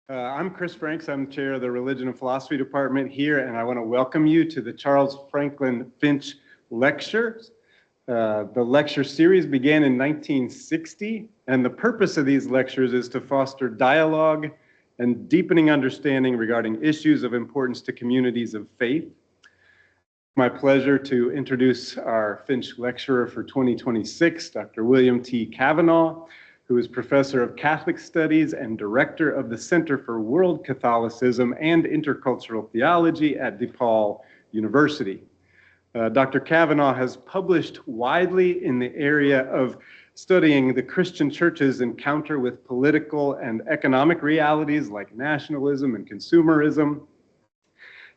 I'm Chris Franks. I'm chair of the Religion and Philosophy Department here, and I want to welcome you to the Charles Franklin Finch Lectures. The lecture series began in 1960, and the purpose of these lectures is to foster dialogue and deepening understanding regarding issues of importance to communities of faith. My pleasure to introduce our Finch lecturer for 2026, Dr. William T. Cavanaugh, who is professor of Catholic Studies and director of the Center for World Catholicism and Intercultural Theology at DePaul University. Dr. Cavanaugh has published widely in the area of studying the Christian church's encounter with political and economic realities like nationalism and consumerism.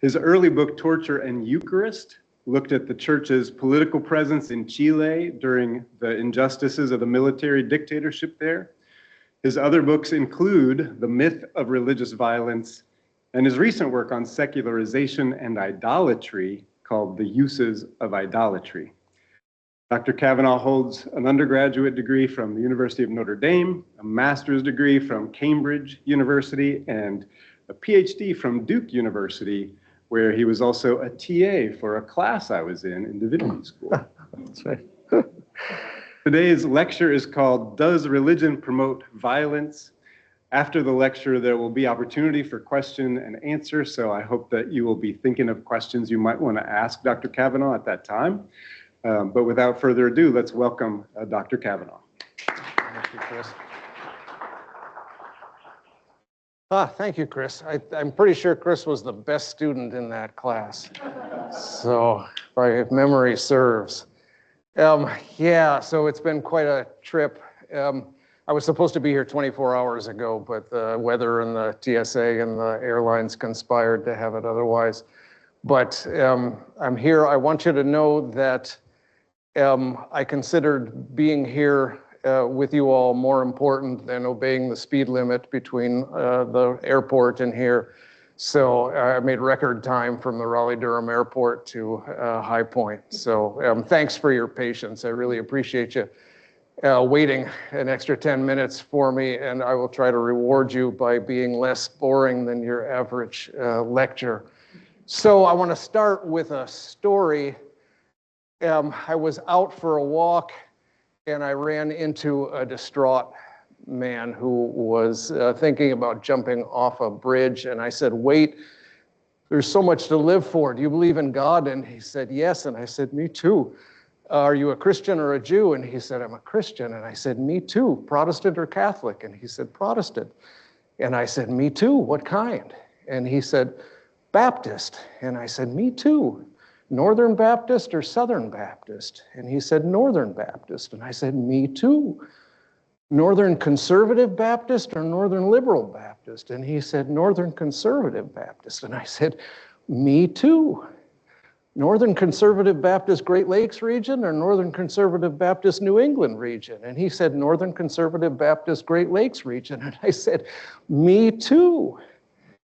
His early book, Torture and Eucharist, looked at the church's political presence in Chile during the injustices of the military dictatorship there. His other books include The Myth of Religious Violence and his recent work on secularization and idolatry called The Uses of Idolatry. Dr. Cavanaugh holds an undergraduate degree from the University of Notre Dame, a master's degree from Cambridge University, and a PhD from Duke University, where he was also a TA for a class I was in divinity school. That's right. Today's lecture is called, Does Religion Promote Violence? After the lecture, there will be opportunity for question and answer, so I hope that you will be thinking of questions you might want to ask Dr. Cavanaugh at that time. But without further ado, let's welcome Dr. Cavanaugh. Thank you, Chris. Thank you, Chris. I'm pretty sure Chris was the best student in that class. So, if memory serves. Yeah, so it's been quite a trip. I was supposed to be here 24 hours ago, but the weather and the TSA and the airlines conspired to have it otherwise. But I'm here. I want you to know that I considered being here with you all more important than obeying the speed limit between the airport and here. So I made record time from the Raleigh-Durham Airport to High Point. So thanks for your patience. I really appreciate you waiting an extra 10 minutes for me, and I will try to reward you by being less boring than your average lecture. So I want to start with a story. I was out for a walk, and I ran into a distraught man who was thinking about jumping off a bridge. And I said, wait, there's so much to live for. Do you believe in God? And he said, yes. And I said, me too. Are you a Christian or a Jew? And he said, I'm a Christian. And I said, me too. Protestant or Catholic? And he said, Protestant. And I said, me too. What kind? And he said, Baptist. And I said, me too. Northern Baptist or Southern Baptist? And he said, Northern Baptist. And I said, me too. Northern Conservative Baptist or Northern Liberal Baptist? And he said, Northern Conservative Baptist. And I said, me too. Northern Conservative Baptist Great Lakes region or Northern Conservative Baptist New England region? And he said, Northern Conservative Baptist Great Lakes region. And I said, me too.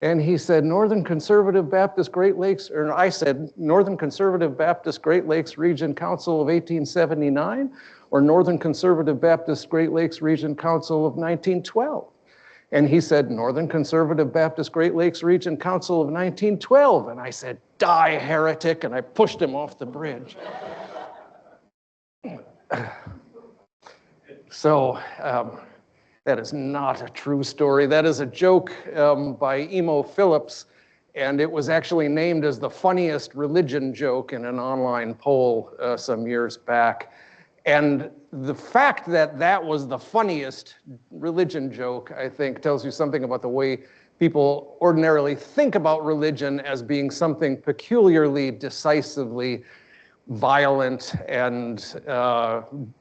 And he said, Northern Conservative Baptist Great Lakes, or I said, Northern Conservative Baptist Great Lakes Region Council of 1879, or Northern Conservative Baptist Great Lakes Region Council of 1912. And he said, Northern Conservative Baptist Great Lakes Region Council of 1912. And I said, die, heretic, and I pushed him off the bridge. So, that is not a true story. That is a joke by Emo Phillips, and it was actually named as the funniest religion joke in an online poll some years back. And the fact that that was the funniest religion joke, I think, tells you something about the way people ordinarily think about religion as being something peculiarly, decisively violent and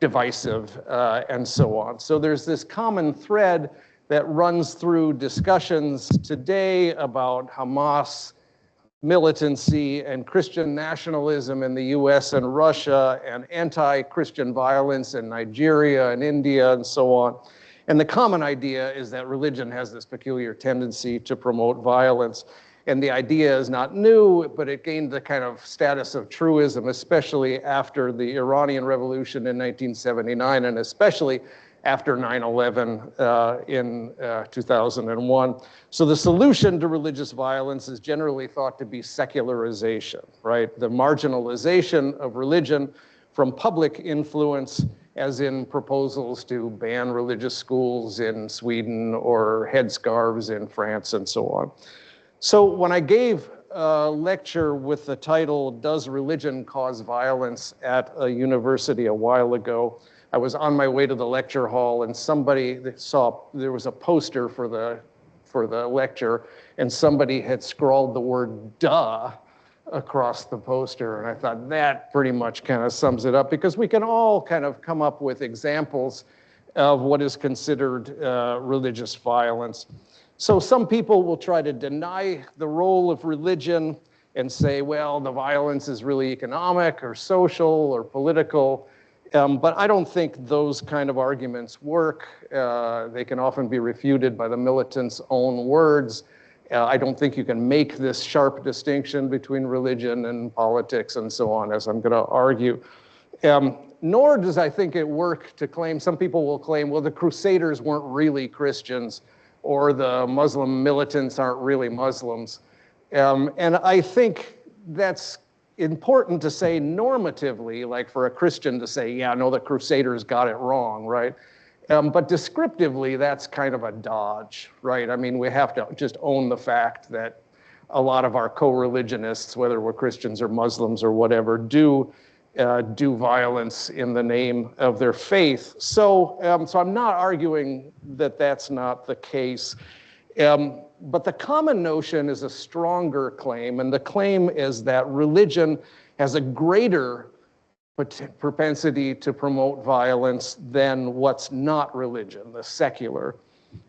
divisive and so on. So there's this common thread that runs through discussions today about Hamas militancy and Christian nationalism in the US and Russia and anti-Christian violence in Nigeria and India and so on. And the common idea is that religion has this peculiar tendency to promote violence. And the idea is not new, but it gained the kind of status of truism, especially after the Iranian Revolution in 1979, and especially after 9/11 in 2001. So the solution to religious violence is generally thought to be secularization, right? The marginalization of religion from public influence, as in proposals to ban religious schools in Sweden or headscarves in France and so on. So when I gave a lecture with the title, "Does Religion Cause Violence?" at a university a while ago, I was on my way to the lecture hall and somebody saw, there was a poster for the lecture, and somebody had scrawled the word "duh" across the poster. And I thought that pretty much kind of sums it up, because we can all kind of come up with examples of what is considered religious violence. So some people will try to deny the role of religion and say, well, the violence is really economic or social or political. But I don't think those kind of arguments work. They can often be refuted by the militants' own words. I don't think you can make this sharp distinction between religion and politics and so on, as I'm going to argue. Nor does I think it work to claim, some people will claim, well, the Crusaders weren't really Christians, or the Muslim militants aren't really Muslims. And I think that's important to say normatively, like for a Christian to say, yeah, no, the Crusaders got it wrong, right? But descriptively, that's kind of a dodge, right? I mean, we have to just own the fact that a lot of our co-religionists, whether we're Christians or Muslims or whatever, do violence in the name of their faith. So I'm not arguing that that's not the case. But the common notion is a stronger claim, and the claim is that religion has a greater propensity to promote violence than what's not religion, the secular.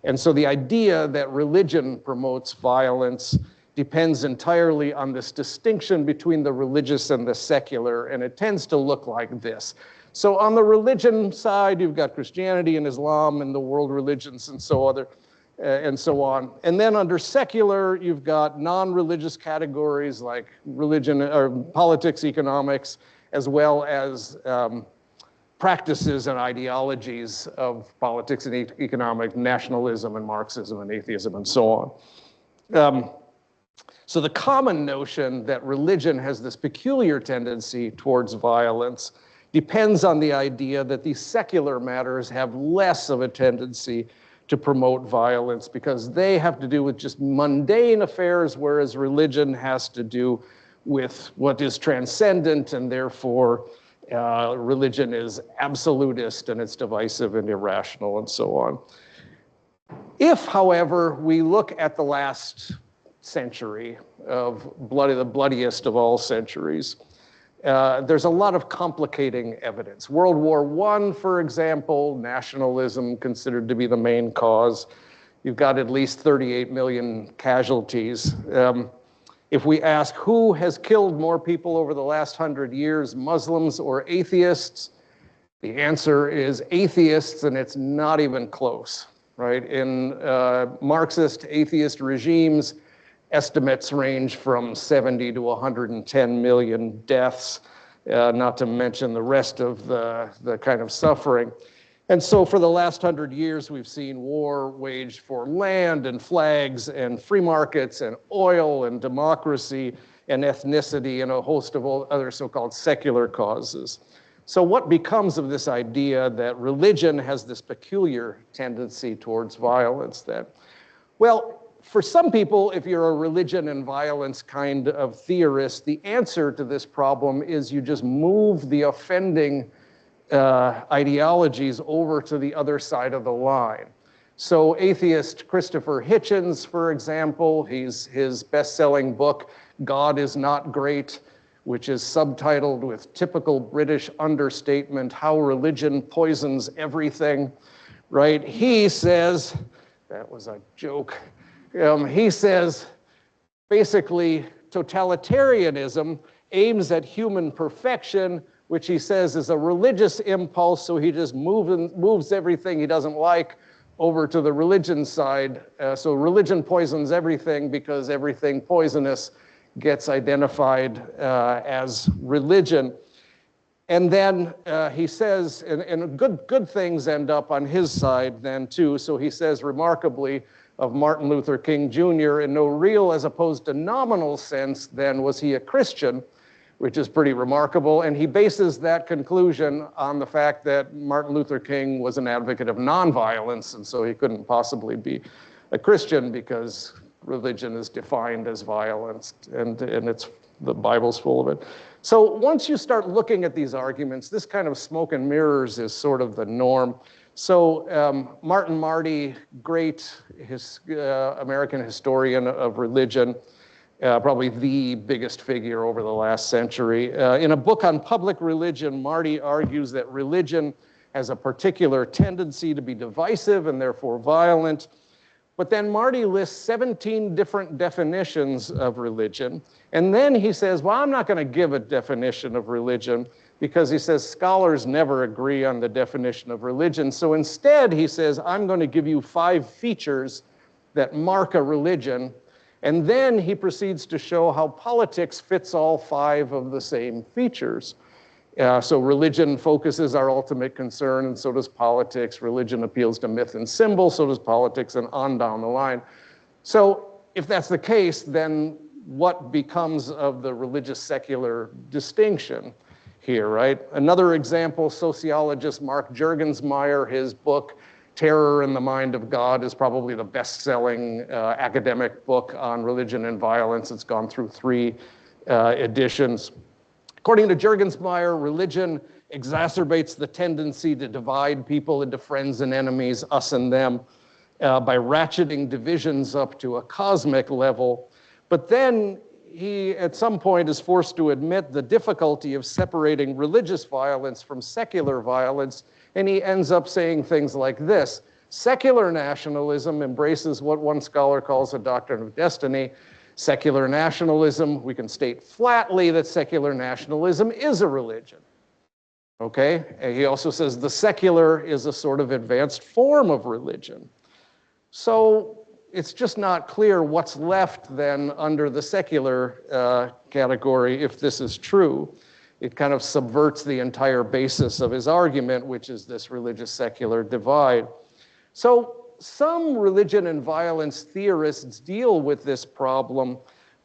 And so the idea that religion promotes violence depends entirely on this distinction between the religious and the secular, and it tends to look like this. So on the religion side, you've got Christianity and Islam and the world religions and so on. And then under secular, you've got non-religious categories like religion or politics, economics, as well as practices and ideologies of politics and economic nationalism and Marxism and atheism and so on. So the common notion that religion has this peculiar tendency towards violence depends on the idea that these secular matters have less of a tendency to promote violence because they have to do with just mundane affairs, whereas religion has to do with what is transcendent, and therefore religion is absolutist and it's divisive and irrational and so on. If, however, we look at the last century of the bloodiest of all centuries, there's a lot of complicating evidence. World War I, for example, nationalism considered to be the main cause. You've got at least 38 million casualties. If we ask who has killed more people over the last 100 years, Muslims or atheists, the answer is atheists, and it's not even close, right? In Marxist atheist regimes, estimates range from 70 to 110 million deaths, not to mention the rest of the kind of suffering. And so for the last 100 years, we've seen war waged for land and flags and free markets and oil and democracy and ethnicity and a host of other so-called secular causes. So what becomes of this idea that religion has this peculiar tendency towards violence then? Well, for some people, if you're a religion and violence kind of theorist, the answer to this problem is you just move the offending ideologies over to the other side of the line. So atheist Christopher Hitchens, for example, his best-selling book, God is Not Great, which is subtitled with typical British understatement, How Religion Poisons Everything, right? He says, that was a joke, he says, basically, totalitarianism aims at human perfection, which he says is a religious impulse, so he just moves everything he doesn't like over to the religion side. So religion poisons everything because everything poisonous gets identified as religion. And then he says, and good things end up on his side then too. So he says remarkably of Martin Luther King Jr., in no real as opposed to nominal sense then was he a Christian, which is pretty remarkable. And he bases that conclusion on the fact that Martin Luther King was an advocate of nonviolence, and so he couldn't possibly be a Christian because religion is defined as violence, and the Bible's full of it. So once you start looking at these arguments, this kind of smoke and mirrors is sort of the norm. So Martin Marty, great American historian of religion, probably the biggest figure over the last century. In a book on public religion, Marty argues that religion has a particular tendency to be divisive and therefore violent. But then Marty lists 17 different definitions of religion. And then he says, well, I'm not going to give a definition of religion because he says scholars never agree on the definition of religion. So instead, he says, I'm going to give you 5 features that mark a religion. And then he proceeds to show how politics fits all 5 of the same features. So religion focuses our ultimate concern, and so does politics. Religion appeals to myth and symbol, so does politics, and on down the line. So if that's the case, then what becomes of the religious-secular distinction here, right? Another example, sociologist Mark Juergensmeyer, his book, Terror in the Mind of God, is probably the best-selling academic book on religion and violence. It's gone through 3 editions. According to Juergensmeyer, religion exacerbates the tendency to divide people into friends and enemies, us and them, by ratcheting divisions up to a cosmic level. But then he, at some point, is forced to admit the difficulty of separating religious violence from secular violence, and he ends up saying things like this: secular nationalism embraces what one scholar calls a doctrine of destiny. Secular nationalism, we can state flatly that secular nationalism is a religion. Okay? And he also says the secular is a sort of advanced form of religion. So it's just not clear what's left then under the secular category if this is true. It kind of subverts the entire basis of his argument, which is this religious-secular divide. So some religion and violence theorists deal with this problem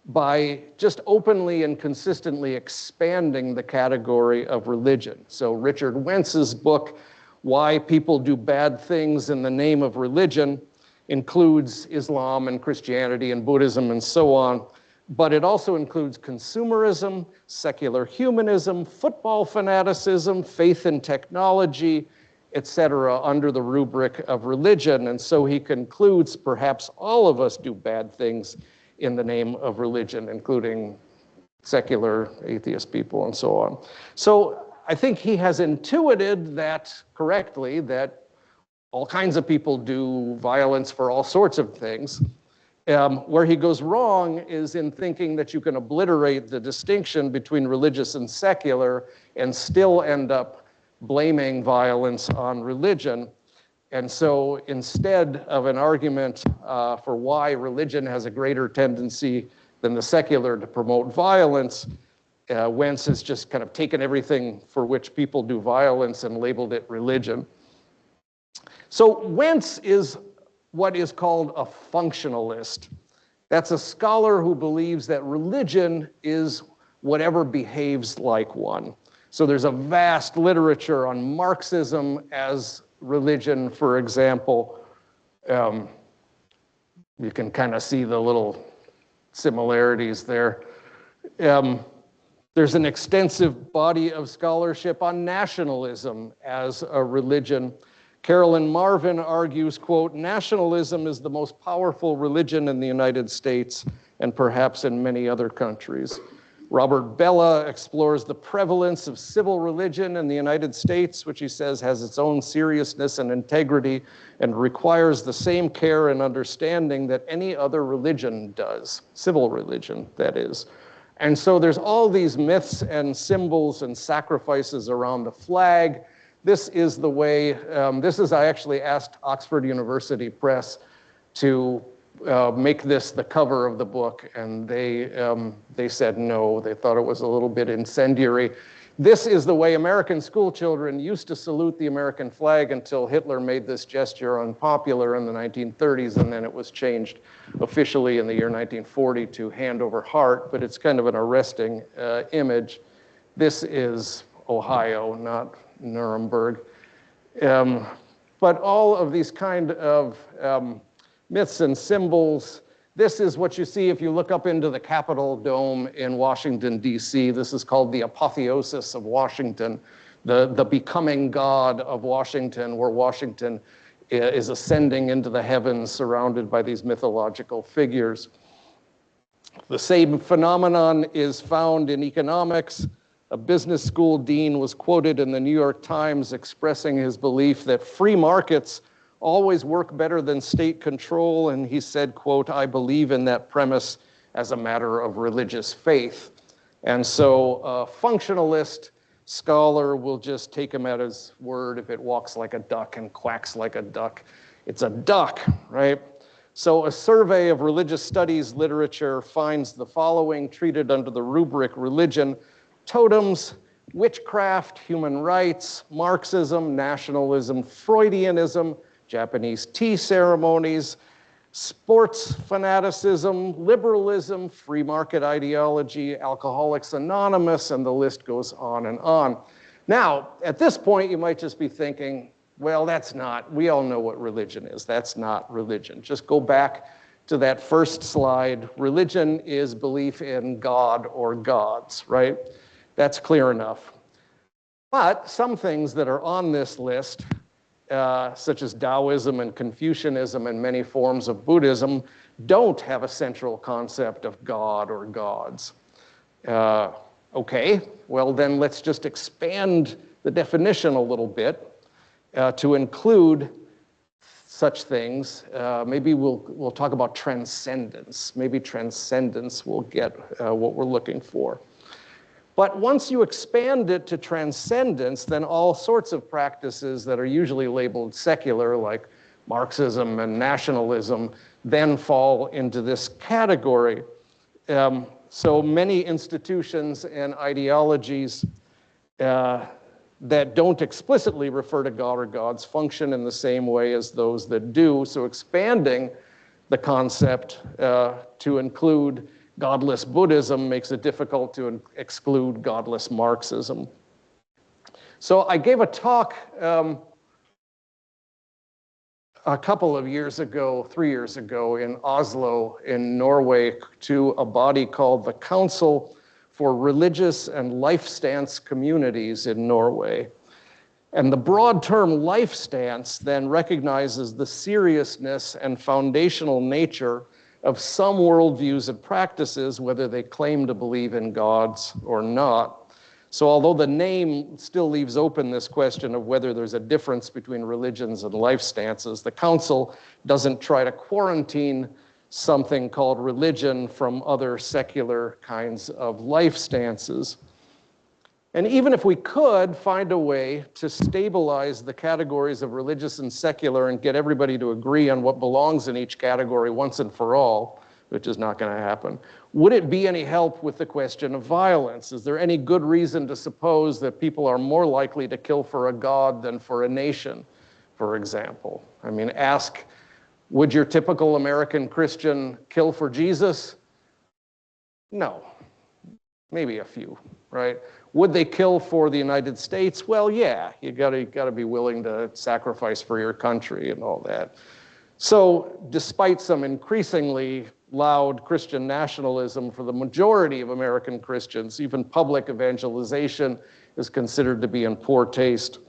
by just openly and consistently expanding the category of religion. So Richard Wentz's book, Why People Do Bad Things in the Name of Religion, includes Islam and Christianity and Buddhism and so on, but it also includes consumerism, secular humanism, football fanaticism, faith in technology, etc., under the rubric of religion. And so he concludes perhaps all of us do bad things in the name of religion, including secular atheist people and so on. So I think he has intuited that correctly, that all kinds of people do violence for all sorts of things. Where he goes wrong is in thinking that you can obliterate the distinction between religious and secular and still end up blaming violence on religion. And so instead of an argument for why religion has a greater tendency than the secular to promote violence, Wentz has just kind of taken everything for which people do violence and labeled it religion. So Wentz is what is called a functionalist. That's a scholar who believes that religion is whatever behaves like one. So there's a vast literature on Marxism as religion, for example. You can kind of see the little similarities there. There's an extensive body of scholarship on nationalism as a religion. Carolyn Marvin argues, quote, nationalism is the most powerful religion in the United States and perhaps in many other countries. Robert Bella explores the prevalence of civil religion in the United States, which he says has its own seriousness and integrity and requires the same care and understanding that any other religion does, civil religion, that is. And so there's all these myths and symbols and sacrifices around the flag. This is the way, I actually asked Oxford University Press to make this the cover of the book, and they said no. They thought it was a little bit incendiary. This is the way American school children used to salute the American flag until Hitler made this gesture unpopular in the 1930s, and then it was changed officially in the year 1940 to hand over heart, but it's kind of an arresting image. This is Ohio, not Nuremberg. But all of these kind of myths and symbols, this is what you see if you look up into the Capitol dome in Washington, D.C. This is called the apotheosis of Washington, the becoming God of Washington, where Washington is ascending into the heavens surrounded by these mythological figures. The same phenomenon is found in economics. A business school dean was quoted in the New York Times expressing his belief that free markets always work better than state control, and he said, quote, "I believe in that premise as a matter of religious faith." And so a functionalist scholar will just take him at his word. If it walks like a duck and quacks like a duck, it's a duck, right? So a survey of religious studies literature finds the following treated under the rubric religion: totems, witchcraft, human rights, Marxism, nationalism, Freudianism, Japanese tea ceremonies, sports fanaticism, liberalism, free market ideology, Alcoholics Anonymous, and the list goes on and on. Now, at this point, you might just be thinking, well, we all know what religion is. That's not religion. Just go back to that first slide. Religion is belief in God or gods, right? That's clear enough. But some things that are on this list, such as Taoism and Confucianism and many forms of Buddhism, don't have a central concept of God or gods. Okay, well then let's just expand the definition a little bit to include such things. Maybe we'll talk about transcendence. Maybe transcendence will get what we're looking for. But once you expand it to transcendence, then all sorts of practices that are usually labeled secular, like Marxism and nationalism, then fall into this category. So many institutions and ideologies that don't explicitly refer to God or gods function in the same way as those that do. So expanding the concept to include godless Buddhism makes it difficult to exclude godless Marxism. So I gave a talk a couple of years ago, 3 years ago, in Oslo, in Norway, to a body called the Council for Religious and Life Stance Communities in Norway. And the broad term life stance then recognizes the seriousness and foundational nature of some worldviews and practices, whether they claim to believe in gods or not. So although the name still leaves open this question of whether there's a difference between religions and life stances, the council doesn't try to quarantine something called religion from other secular kinds of life stances. And even if we could find a way to stabilize the categories of religious and secular and get everybody to agree on what belongs in each category once and for all, which is not going to happen, would it be any help with the question of violence? Is there any good reason to suppose that people are more likely to kill for a god than for a nation, for example? I mean, ask, would your typical American Christian kill for Jesus? No, maybe a few, right? Would they kill for the United States? Well, yeah, you gotta be willing to sacrifice for your country and all that. So despite some increasingly loud Christian nationalism for the majority of American Christians, even public evangelization is considered to be in poor taste.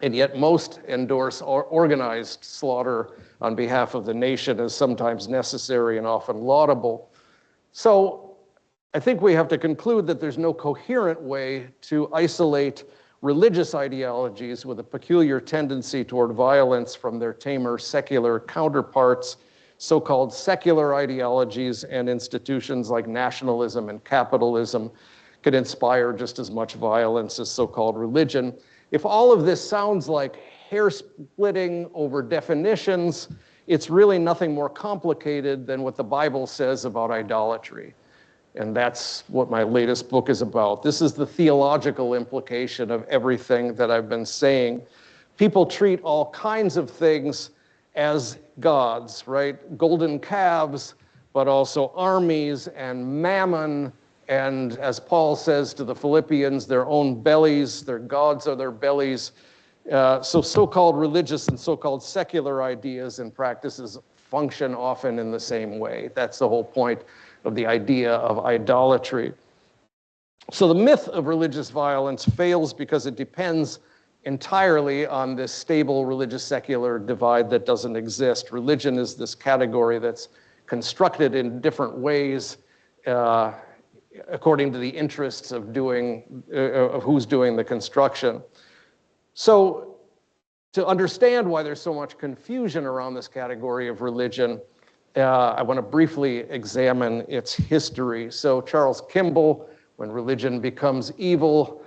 And yet most endorse organized slaughter on behalf of the nation as sometimes necessary and often laudable. So I think we have to conclude that there's no coherent way to isolate religious ideologies with a peculiar tendency toward violence from their tamer secular counterparts. So-called secular ideologies and institutions like nationalism and capitalism could inspire just as much violence as so-called religion. If all of this sounds like hair splitting over definitions, it's really nothing more complicated than what the Bible says about idolatry. And that's what my latest book is about. This is the theological implication of everything that I've been saying. People treat all kinds of things as gods, right? Golden calves, but also armies and mammon, and as Paul says to the Philippians, their own bellies, their gods are their bellies. So-called religious and so-called secular ideas and practices function often in the same way. That's the whole point of the idea of idolatry. So the myth of religious violence fails because it depends entirely on this stable religious-secular divide that doesn't exist. Religion is this category that's constructed in different ways according to the interests of who's doing the construction. So to understand why there's so much confusion around this category of religion, I want to briefly examine its history. So Charles Kimball, When Religion Becomes Evil,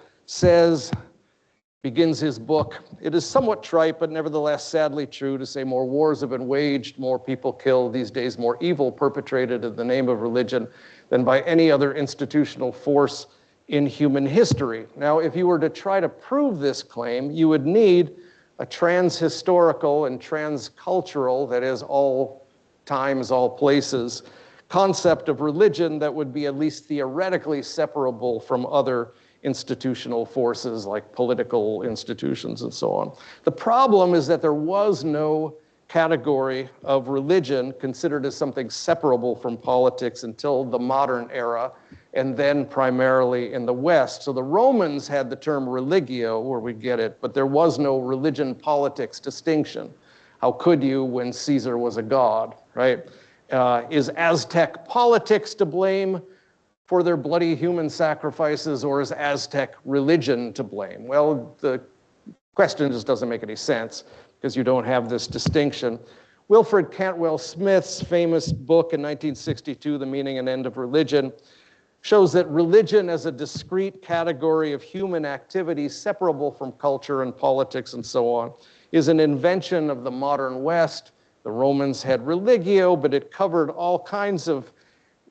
begins his book, "It is somewhat trite, but nevertheless sadly true to say more wars have been waged, more people killed these days, more evil perpetrated in the name of religion than by any other institutional force in human history." Now, if you were to try to prove this claim, you would need a trans-historical and trans-cultural, that is, all times, all places, concept of religion that would be at least theoretically separable from other institutional forces like political institutions and so on. The problem is that there was no category of religion considered as something separable from politics until the modern era, and then primarily in the West. So the Romans had the term religio, where we get it, but there was no religion-politics distinction. How could you when Caesar was a god, right? Is Aztec politics to blame for their bloody human sacrifices, or is Aztec religion to blame? Well, the question just doesn't make any sense because you don't have this distinction. Wilfred Cantwell Smith's famous book in 1962, The Meaning and End of Religion, shows that religion as a discrete category of human activity separable from culture and politics and so on is an invention of the modern West. The Romans had religio, but it covered all kinds of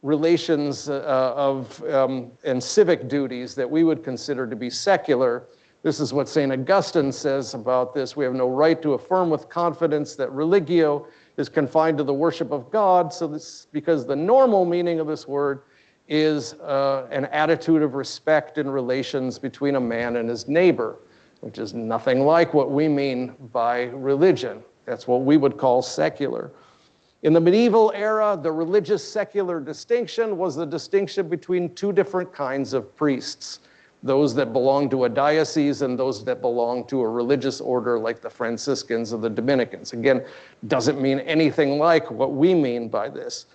relations and civic duties that we would consider to be secular. This is what St. Augustine says about this. We have no right to affirm with confidence that religio is confined to the worship of God, so this because the normal meaning of this word is an attitude of respect in relations between a man and his neighbor, which is nothing like what we mean by religion. That's what we would call secular. In the medieval era, the religious-secular distinction was the distinction between two different kinds of priests, those that belonged to a diocese and those that belonged to a religious order like the Franciscans or the Dominicans. Again, doesn't mean anything like what we mean by this.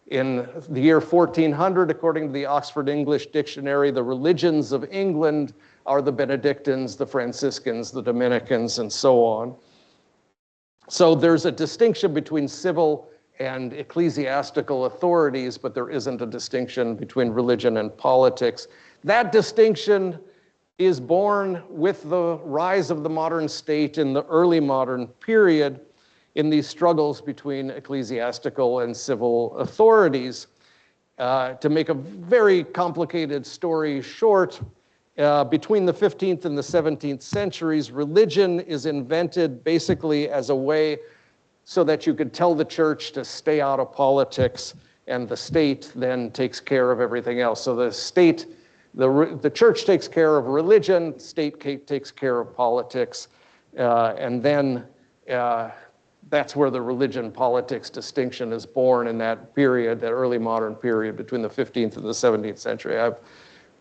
In the year 1400, according to the Oxford English Dictionary, the religions of England are the Benedictines, the Franciscans, the Dominicans, and so on. So there's a distinction between civil and ecclesiastical authorities, but there isn't a distinction between religion and politics. That distinction is born with the rise of the modern state in the early modern period in these struggles between ecclesiastical and civil authorities. To make a very complicated story short, between the 15th and the 17th centuries, religion is invented basically as a way so that you could tell the church to stay out of politics, and the state then takes care of everything else. So the state, the church takes care of religion, state takes care of politics, and then that's where the religion-politics distinction is born in that period, that early modern period between the 15th and the 17th century. I have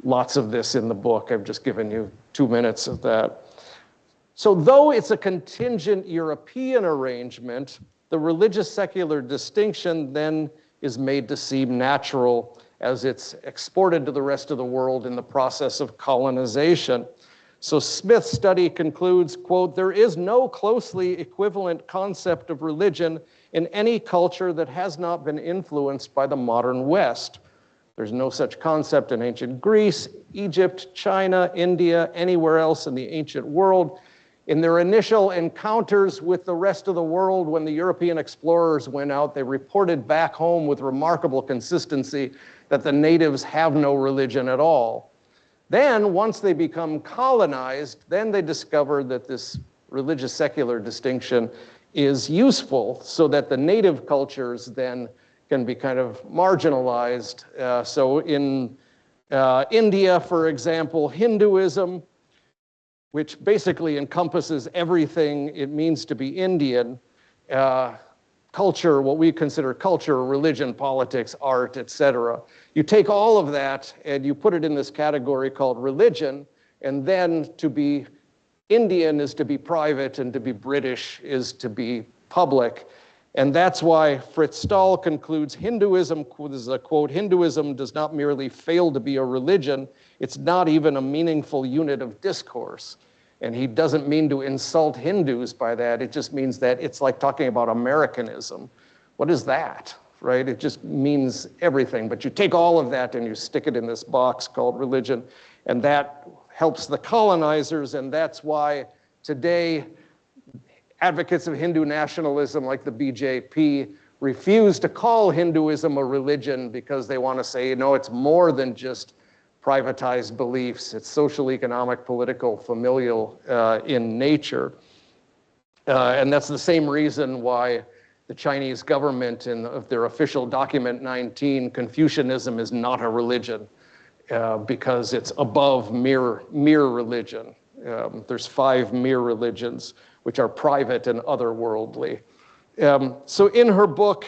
lots of this in the book. I've just given you 2 minutes of that. So though it's a contingent European arrangement, the religious-secular distinction then is made to seem natural as it's exported to the rest of the world in the process of colonization. So Smith's study concludes, quote, "There is no closely equivalent concept of religion in any culture that has not been influenced by the modern West. There's no such concept in ancient Greece, Egypt, China, India, anywhere else in the ancient world. In their initial encounters with the rest of the world, when the European explorers went out, they reported back home with remarkable consistency that the natives have no religion at all. Then, once they become colonized, then they discover that this religious secular distinction is useful so that the native cultures then can be kind of marginalized. So in India, for example, Hinduism, which basically encompasses everything it means to be Indian, culture, what we consider culture, religion, politics, art, etc. You take all of that and you put it in this category called religion, and then to be Indian is to be private, and to be British is to be public. And that's why Fritz Stahl concludes Hinduism, this is a quote, Hinduism does not merely fail to be a religion, it's not even a meaningful unit of discourse. And he doesn't mean to insult Hindus by that, it just means that it's like talking about Americanism. What is that, right? It just means everything, but you take all of that and you stick it in this box called religion, and that helps the colonizers, and that's why today advocates of Hindu nationalism like the BJP refuse to call Hinduism a religion because they want to say, no, it's more than just privatized beliefs. It's social, economic, political, familial in nature. And that's the same reason why the Chinese government in their official document 19, Confucianism is not a religion. Because it's above mere religion. There's 5 mere religions, which are private and otherworldly. So in her book,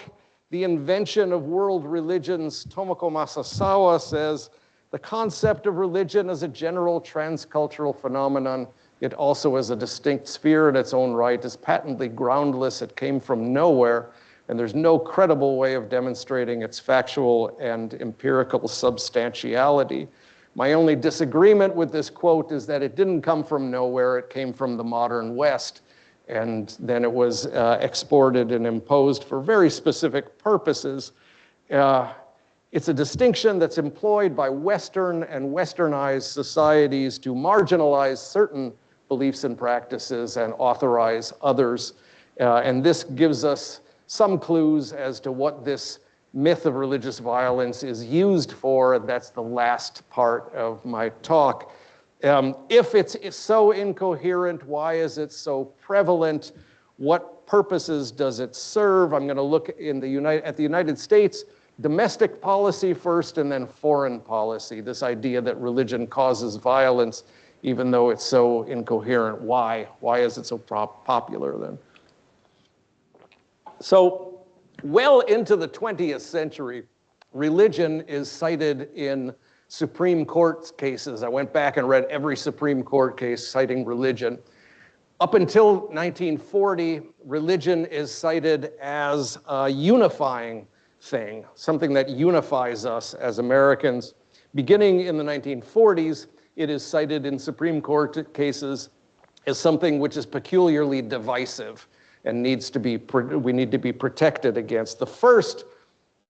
The Invention of World Religions, Tomoko Masasawa says, the concept of religion as a general transcultural phenomenon, yet also as a distinct sphere in its own right, is patently groundless. It came from nowhere, and there's no credible way of demonstrating its factual and empirical substantiality. My only disagreement with this quote is that it didn't come from nowhere, it came from the modern West, and then it was exported and imposed for very specific purposes. It's a distinction that's employed by Western and Westernized societies to marginalize certain beliefs and practices and authorize others. And this gives us some clues as to what this myth of religious violence is used for. That's the last part of my talk. If it's so incoherent, why is it so prevalent? What purposes does it serve? I'm going to look at the United States, domestic policy first, and then foreign policy. This idea that religion causes violence, even though it's so incoherent. Why? Why is it so popular then? So, well into the 20th century, religion is cited in Supreme Court cases. I went back and read every Supreme Court case citing religion. Up until 1940, religion is cited as a unifying thing, something that unifies us as Americans. Beginning in the 1940s, it is cited in Supreme Court cases as something which is peculiarly divisive and we need to be protected against. The first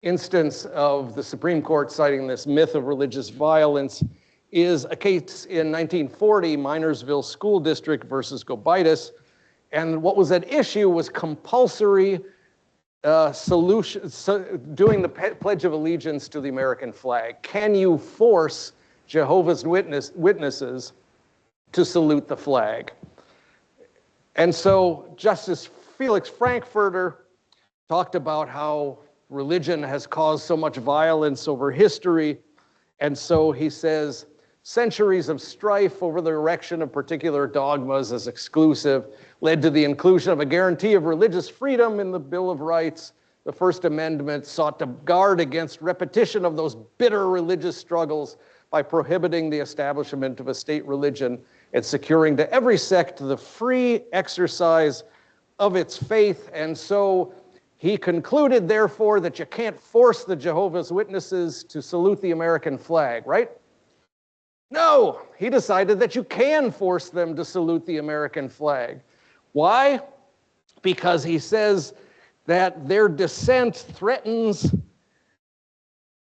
instance of the Supreme Court citing this myth of religious violence is a case in 1940, Minersville School District versus Gobitis. And what was at issue was compulsory doing the Pledge of Allegiance to the American flag. Can you force Jehovah's Witnesses to salute the flag? And so Justice Felix Frankfurter talked about how religion has caused so much violence over history. And so he says, centuries of strife over the erection of particular dogmas as exclusive led to the inclusion of a guarantee of religious freedom in the Bill of Rights. The First Amendment sought to guard against repetition of those bitter religious struggles by prohibiting the establishment of a state religion and securing to every sect the free exercise of its faith. And so he concluded, therefore, that you can't force the Jehovah's Witnesses to salute the American flag, right? No, he decided that you can force them to salute the American flag. Why? Because he says that their dissent threatens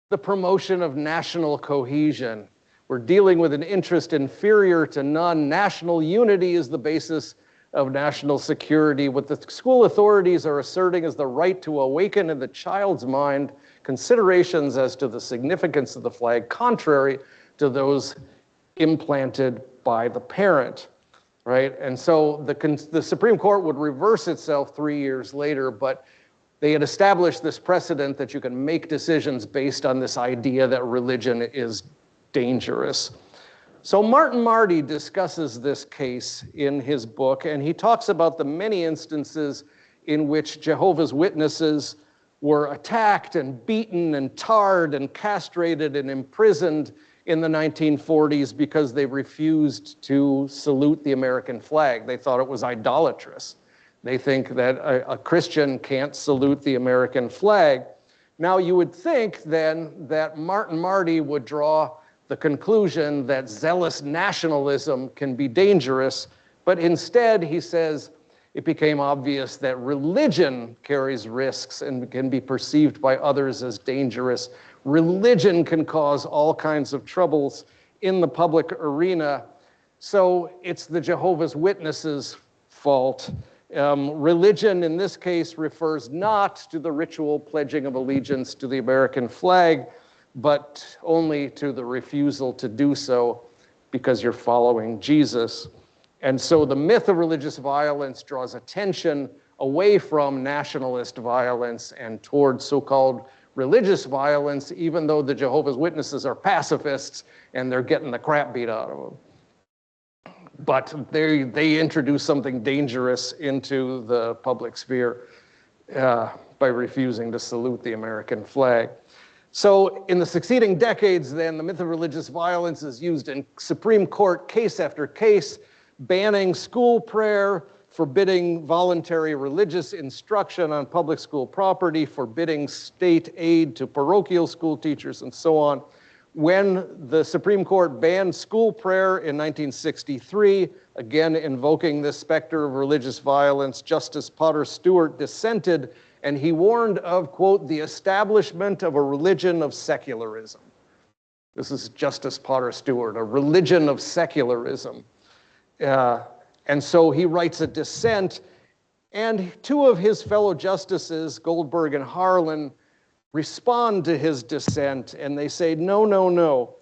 the promotion of national cohesion. We're dealing with an interest inferior to none. National unity is the basis of national security. What the school authorities are asserting is the right to awaken in the child's mind considerations as to the significance of the flag, contrary to those implanted by the parent, right? And so the Supreme Court would reverse itself 3 years later, but they had established this precedent that you can make decisions based on this idea that religion is dangerous. So Martin Marty discusses this case in his book, and he talks about the many instances in which Jehovah's Witnesses were attacked and beaten and tarred and castrated and imprisoned in the 1940s because they refused to salute the American flag. They thought it was idolatrous. They think that a Christian can't salute the American flag. Now you would think then that Martin Marty would draw the conclusion that zealous nationalism can be dangerous, but instead he says it became obvious that religion carries risks and can be perceived by others as dangerous. Religion can cause all kinds of troubles in the public arena. So it's the Jehovah's Witnesses' fault. Religion in this case refers not to the ritual pledging of allegiance to the American flag, but only to the refusal to do so because you're following Jesus. And so the myth of religious violence draws attention away from nationalist violence and toward so-called religious violence, even though the Jehovah's Witnesses are pacifists and they're getting the crap beat out of them. But they introduce something dangerous into the public sphere by refusing to salute the American flag. So in the succeeding decades then, the myth of religious violence is used in Supreme Court case after case, banning school prayer, forbidding voluntary religious instruction on public school property, forbidding state aid to parochial school teachers, and so on. When the Supreme Court banned school prayer in 1963, again invoking this specter of religious violence, Justice Potter Stewart dissented, and he warned of, quote, the establishment of a religion of secularism. This is Justice Potter Stewart, a religion of secularism. And so he writes a dissent, and two of his fellow justices, Goldberg and Harlan, respond to his dissent, and they say, no, no, no.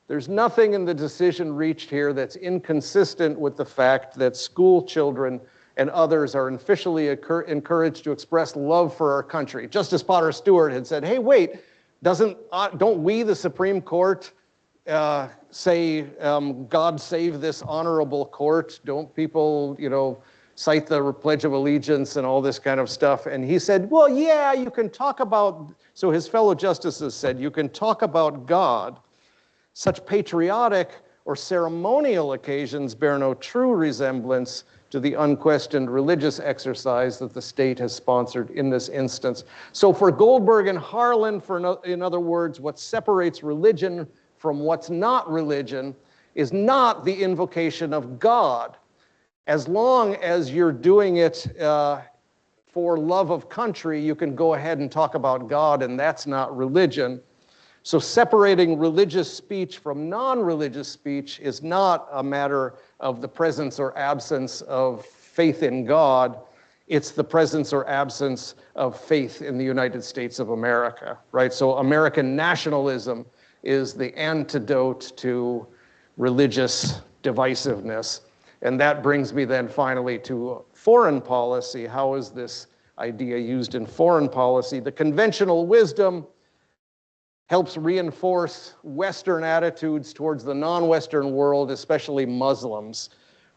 There's nothing in the decision reached here that's inconsistent with the fact that school children and others are officially encouraged to express love for our country. Justice Potter Stewart had said, hey, wait, don't we, the Supreme Court, say, God save this honorable court? Don't people, cite the Pledge of Allegiance and all this kind of stuff? And he said, well, yeah, you can talk about, so his fellow justices said, you can talk about God. Such patriotic or ceremonial occasions bear no true resemblance to the unquestioned religious exercise that the state has sponsored in this instance. So for Goldberg and Harlan, in other words, what separates religion from what's not religion is not the invocation of God. As long as you're doing it for love of country, you can go ahead and talk about God, and that's not religion. So separating religious speech from non-religious speech is not a matter of the presence or absence of faith in God. It's the presence or absence of faith in the United States of America, right? So American nationalism is the antidote to religious divisiveness. And that brings me then finally to foreign policy. How is this idea used in foreign policy? The conventional wisdom helps reinforce Western attitudes towards the non-Western world, especially Muslims,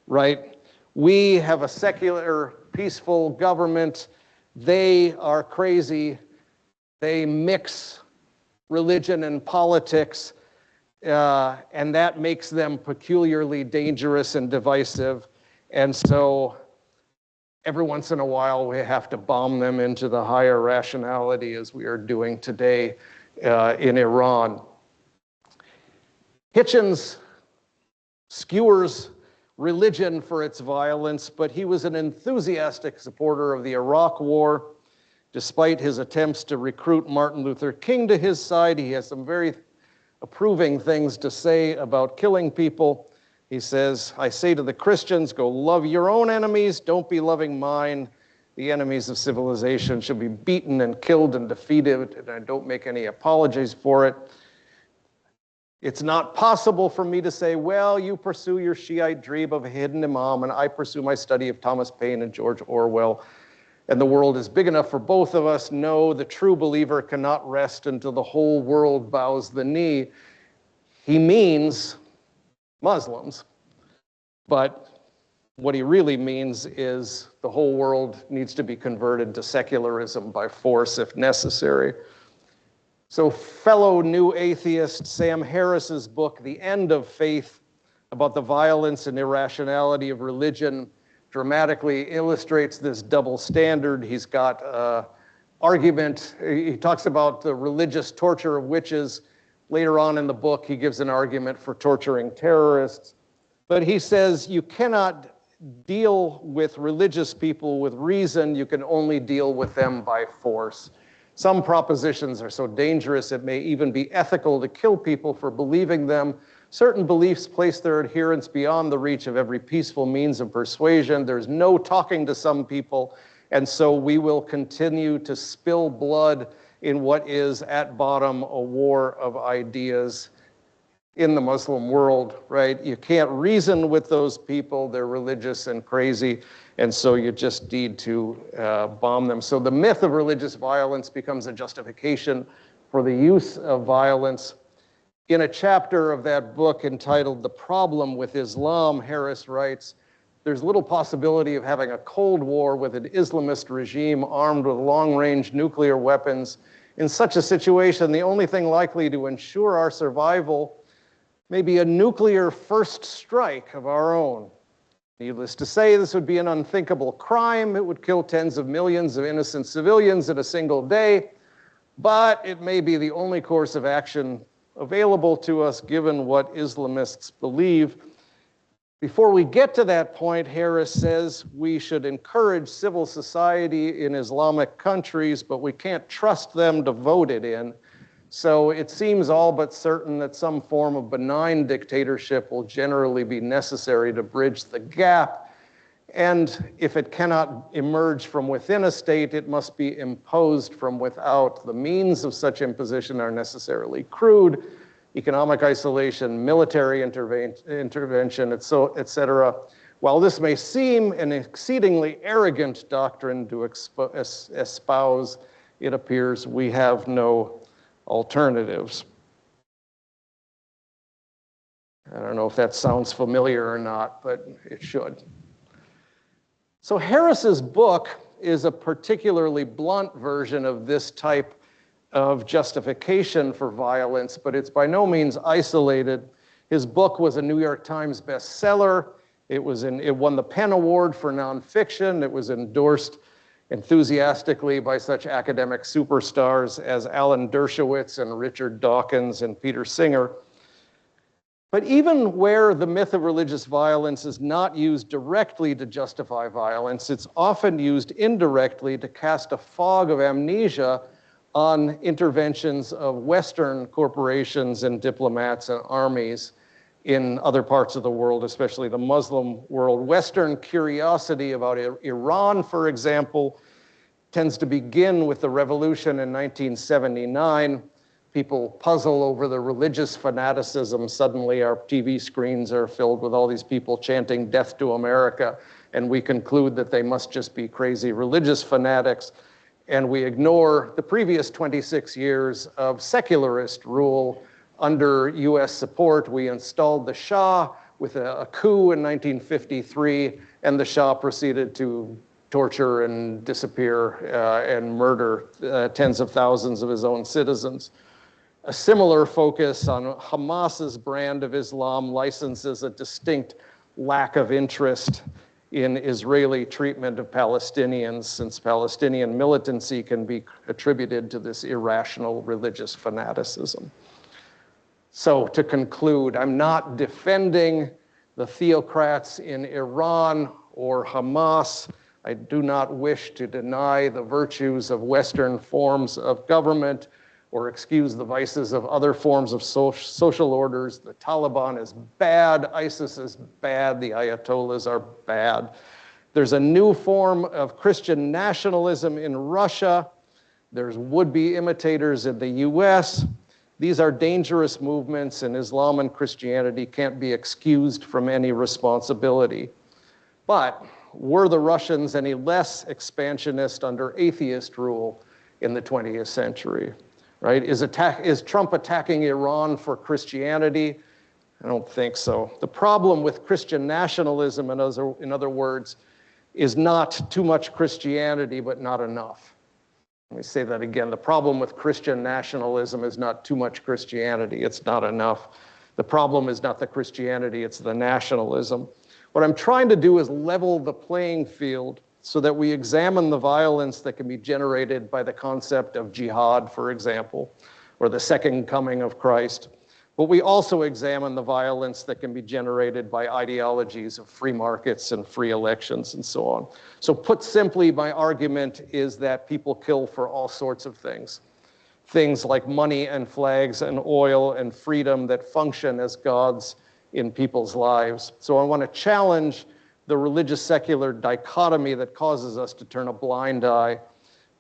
right? We have a secular, peaceful government. They are crazy. They mix religion and politics, and that makes them peculiarly dangerous and divisive. And so every once in a while, we have to bomb them into the higher rationality as we are doing today in Iran. Hitchens skewers religion for its violence, but he was an enthusiastic supporter of the Iraq War. Despite his attempts to recruit Martin Luther King to his side, he has some very approving things to say about killing people. He says, I say to the Christians, go love your own enemies, don't be loving mine. The enemies of civilization should be beaten and killed and defeated, and I don't make any apologies for it. It's not possible for me to say, well, you pursue your Shiite dream of a hidden imam, and I pursue my study of Thomas Paine and George Orwell, and the world is big enough for both of us. No, the true believer cannot rest until the whole world bows the knee. He means Muslims, but what he really means is the whole world needs to be converted to secularism by force if necessary. So fellow new atheist Sam Harris's book, The End of Faith, about the violence and irrationality of religion, dramatically illustrates this double standard. He's got argument. He talks about the religious torture of witches. Later on in the book, he gives an argument for torturing terrorists. But he says you cannot deal with religious people with reason. You can only deal with them by force. Some propositions are so dangerous it may even be ethical to kill people for believing them. Certain beliefs place their adherents beyond the reach of every peaceful means of persuasion. There's no talking to some people, and so we will continue to spill blood in what is, at bottom, a war of ideas in the Muslim world, right? You can't reason with those people. They're religious and crazy, and so you just need to bomb them. So the myth of religious violence becomes a justification for the use of violence. In a chapter of that book entitled The Problem with Islam, Harris writes, there's little possibility of having a Cold War with an Islamist regime armed with long-range nuclear weapons. In such a situation, the only thing likely to ensure our survival may be a nuclear first strike of our own. Needless to say, this would be an unthinkable crime. It would kill tens of millions of innocent civilians in a single day, but it may be the only course of action available to us given what Islamists believe. Before we get to that point, Harris says we should encourage civil society in Islamic countries, but we can't trust them to vote it in. So it seems all but certain that some form of benign dictatorship will generally be necessary to bridge the gap. And if it cannot emerge from within a state, it must be imposed from without. The means of such imposition are necessarily crude: economic isolation, military intervention, etc. While this may seem an exceedingly arrogant doctrine to espouse, it appears we have no alternatives. I don't know if that sounds familiar or not, but it should. So Harris's book is a particularly blunt version of this type of justification for violence, but it's by no means isolated. His book was a New York Times bestseller. It won the Penn Award for nonfiction. It was endorsed enthusiastically by such academic superstars as Alan Dershowitz and Richard Dawkins and Peter Singer. But even where the myth of religious violence is not used directly to justify violence, it's often used indirectly to cast a fog of amnesia on interventions of Western corporations and diplomats and armies in other parts of the world, especially the Muslim world. Western curiosity about Iran, for example, tends to begin with the revolution in 1979. People puzzle over the religious fanaticism. Suddenly our TV screens are filled with all these people chanting "Death to America," and we conclude that they must just be crazy religious fanatics. And we ignore the previous 26 years of secularist rule under US support. We installed the Shah with a coup in 1953, and the Shah proceeded to torture and disappear and murder tens of thousands of his own citizens. A similar focus on Hamas's brand of Islam licenses a distinct lack of interest in Israeli treatment of Palestinians, since Palestinian militancy can be attributed to this irrational religious fanaticism. So to conclude, I'm not defending the theocrats in Iran or Hamas. I do not wish to deny the virtues of Western forms of government, or excuse the vices of other forms of social orders. The Taliban is bad, ISIS is bad, the Ayatollahs are bad. There's a new form of Christian nationalism in Russia. There's would-be imitators in the US. These are dangerous movements, and Islam and Christianity can't be excused from any responsibility. But were the Russians any less expansionist under atheist rule in the 20th century? Right? Is Trump attacking Iran for Christianity? I don't think so. The problem with Christian nationalism, in other words, is not too much Christianity, but not enough. Let me say that again. The problem with Christian nationalism is not too much Christianity, it's not enough. The problem is not the Christianity, it's the nationalism. What I'm trying to do is level the playing field so that we examine the violence that can be generated by the concept of jihad, for example, or the second coming of Christ. But we also examine the violence that can be generated by ideologies of free markets and free elections and so on. So put simply, my argument is that people kill for all sorts of things. Things like money and flags and oil and freedom that function as gods in people's lives. So I want to challenge the religious-secular dichotomy that causes us to turn a blind eye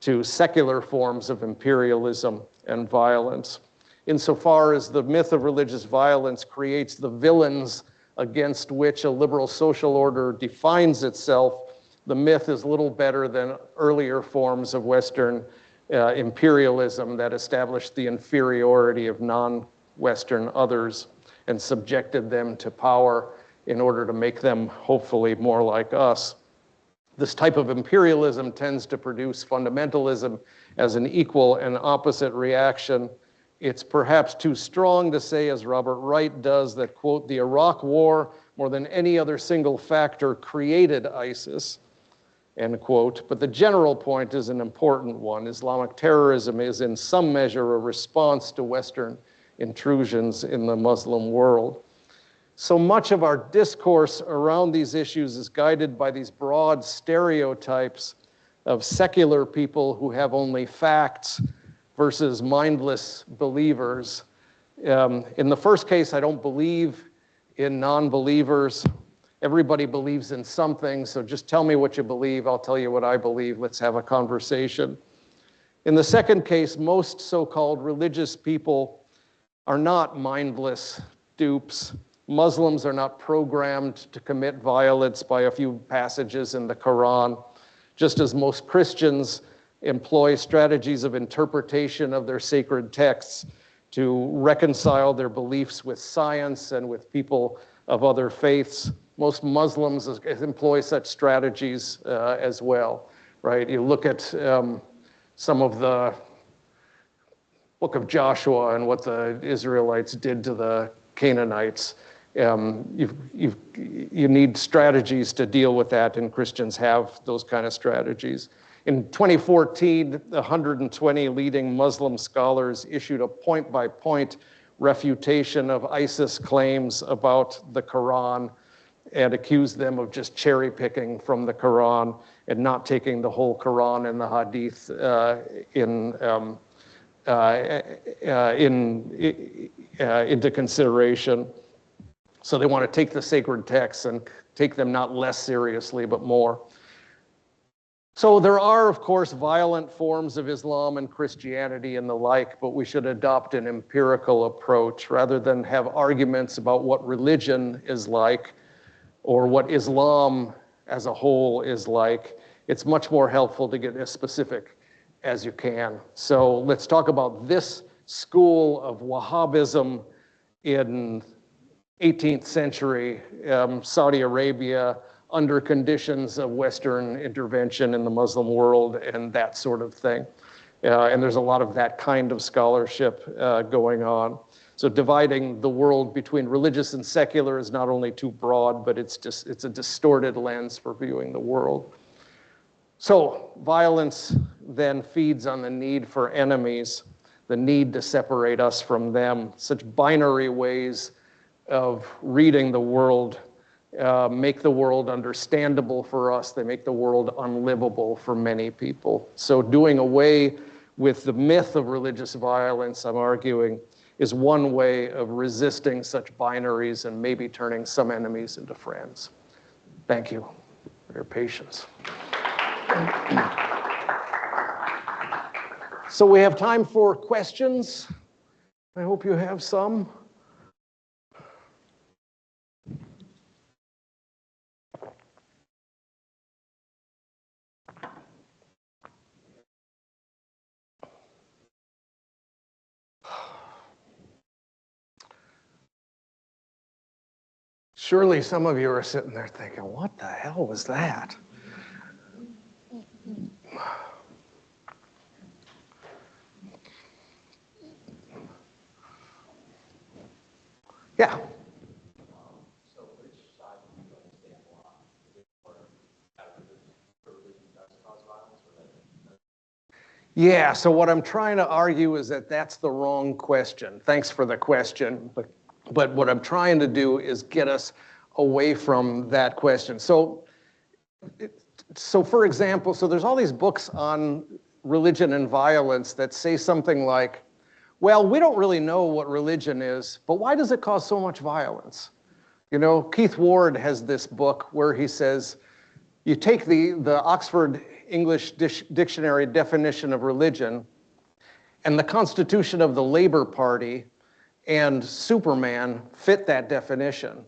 to secular forms of imperialism and violence. Insofar as the myth of religious violence creates the villains against which a liberal social order defines itself, the myth is little better than earlier forms of Western imperialism that established the inferiority of non-Western others and subjected them to power in order to make them hopefully more like us. This type of imperialism tends to produce fundamentalism as an equal and opposite reaction. It's perhaps too strong to say, as Robert Wright does, that, quote, the Iraq War, more than any other single factor, created ISIS, end quote. But the general point is an important one. Islamic terrorism is in some measure a response to Western intrusions in the Muslim world. So much of our discourse around these issues is guided by these broad stereotypes of secular people who have only facts versus mindless believers. In the first case, I don't believe in non-believers. Everybody believes in something, so just tell me what you believe, I'll tell you what I believe, let's have a conversation. In the second case, most so-called religious people are not mindless dupes. Muslims are not programmed to commit violence by a few passages in the Quran, just as most Christians employ strategies of interpretation of their sacred texts to reconcile their beliefs with science and with people of other faiths. Most Muslims employ such strategies as well, right? You look at some of the book of Joshua and what the Israelites did to the Canaanites. You need strategies to deal with that, and Christians have those kind of strategies. In 2014, 120 leading Muslim scholars issued a point-by-point refutation of ISIS claims about the Quran and accused them of just cherry-picking from the Quran and not taking the whole Quran and the Hadith into consideration. So they want to take the sacred texts and take them not less seriously, but more. So there are, of course, violent forms of Islam and Christianity and the like, but we should adopt an empirical approach rather than have arguments about what religion is like or what Islam as a whole is like. It's much more helpful to get as specific as you can. So let's talk about this school of Wahhabism in 18th century Saudi Arabia under conditions of Western intervention in the Muslim world and that sort of thing. And there's a lot of that kind of scholarship going on. So dividing the world between religious and secular is not only too broad, but it's a distorted lens for viewing the world. So violence then feeds on the need for enemies, the need to separate us from them. Such binary ways of reading the world make the world understandable for us. They make the world unlivable for many people. So doing away with the myth of religious violence, I'm arguing, is one way of resisting such binaries and maybe turning some enemies into friends. Thank you for your patience. So we have time for questions. I hope you have some. Surely some of you are sitting there thinking, what the hell was that? Yeah. So which side do you understand more on? Is it more religion does cause violence or that? Yeah, so what I'm trying to argue is that that's the wrong question. Thanks for the question, but what I'm trying to do is get us away from that question. So for example, so there's all these books on religion and violence that say something like, well, we don't really know what religion is, but why does it cause so much violence? You know, Keith Ward has this book where he says, you take the Oxford English Dictionary definition of religion and the Constitution of the Labor Party and Superman fit that definition.